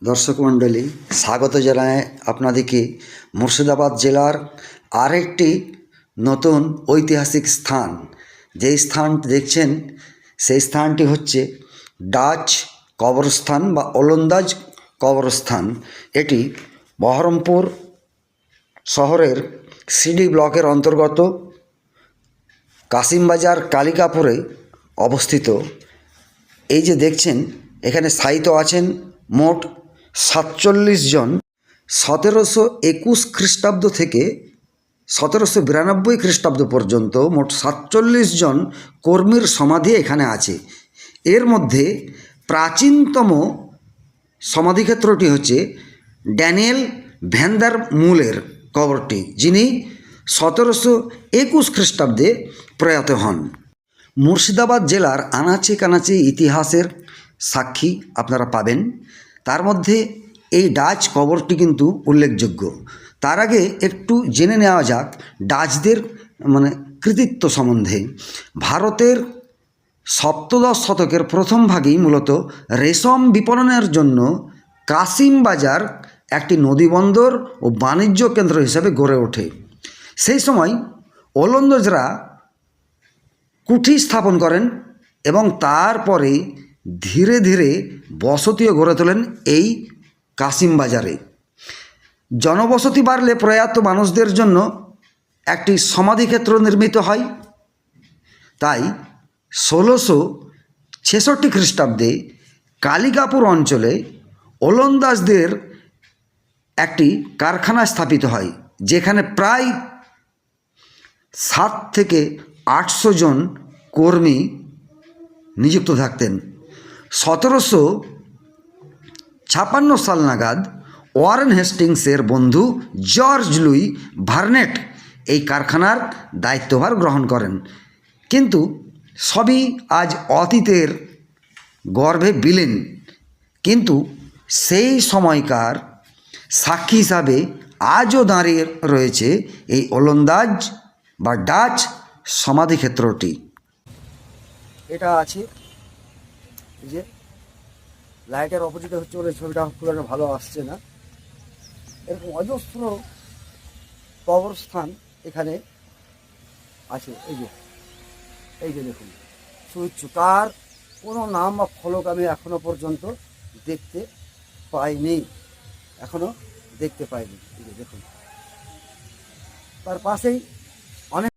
দর্শক মণ্ডলী, স্বাগত জানায় আপনাদেরকে মুর্শিদাবাদ জেলার আরেকটি নতুন ঐতিহাসিক স্থান। যেই স্থানটি দেখছেন সেই স্থানটি হচ্ছে ডাচ কবরস্থান বা ওলন্দাজ কবরস্থান। এটি বহরমপুর শহরের সিডি ব্লকের অন্তর্গত কাশিমবাজার কালিকাপুরে অবস্থিত। এই যে দেখছেন এখানে শায়িত আছেন মোট 47 জন। 1721 খ্রিস্টাব্দ থেকে 1792 খ্রিস্টাব্দ পর্যন্ত মোট 47 জন কর্মীর সমাধি এখানে আছে। এর মধ্যে প্রাচীনতম সমাধিক্ষেত্রটি হচ্ছে ড্যানিয়েল ভ্যান্ডার মুলের কবরটি, যিনি 1721 খ্রিস্টাব্দে প্রয়াত হন। মুর্শিদাবাদ জেলার আনাচে কানাচে ইতিহাসের সাক্ষী আপনারা পাবেন। তার মধ্যে এই ডাচ কবরটি কিন্তু উল্লেখযোগ্য। তার আগে একটু জেনে নেওয়া যাক ডাচদের কৃতিত্ব সম্বন্ধে। ভারতের সপ্তদশ শতকের প্রথম ভাগেই মূলত রেশম বিপণনের জন্য কাশিমবাজার একটি নদীবন্দর ও বাণিজ্য কেন্দ্র হিসাবে গড়ে ওঠে। সেই সময় ওলন্দাজরা কুঠি স্থাপন করেন এবং তারপরে ধীরে ধীরে বসতিও গড়ে তোলেন এই কাশিমবাজারে। জনবসতি বাড়লে প্রয়াত মানুষদের জন্য একটি সমাধিক্ষেত্র নির্মিত হয়। তাই 1666 খ্রিস্টাব্দে কালিকাপুর অঞ্চলে ওলন্দাজদের একটি কারখানা স্থাপিত হয়, যেখানে প্রায় 7 থেকে 800 জন কর্মী নিযুক্ত থাকতেন। 1756 সাল নাগাদ ওয়ারেন হেস্টিংসের বন্ধু জর্জ লুই ভার্নেট এই কারখানার দায়িত্বভার গ্রহণ করেন। কিন্তু সবই আজ অতীতের গর্ভে বিলীন। কিন্তু সেই সময়কার সাক্ষী হিসাবে আজও দাঁড়িয়ে রয়েছে এই ওলন্দাজ বা ডাচ সমাধিক্ষেত্রটি। এটা আছে এই যে লাইটের অপোজিটে হচ্ছে বলে ছবিটা খুব একটা ভালো আসছে না। এরকম অজস্র কবরস্থান এখানে আছে। এই যে দেখুন সুউচ্চ, তার কোনো নাম বা ফলক আমি এখনো পর্যন্ত দেখতে পাইনি। এই যে দেখুন তার পাশেই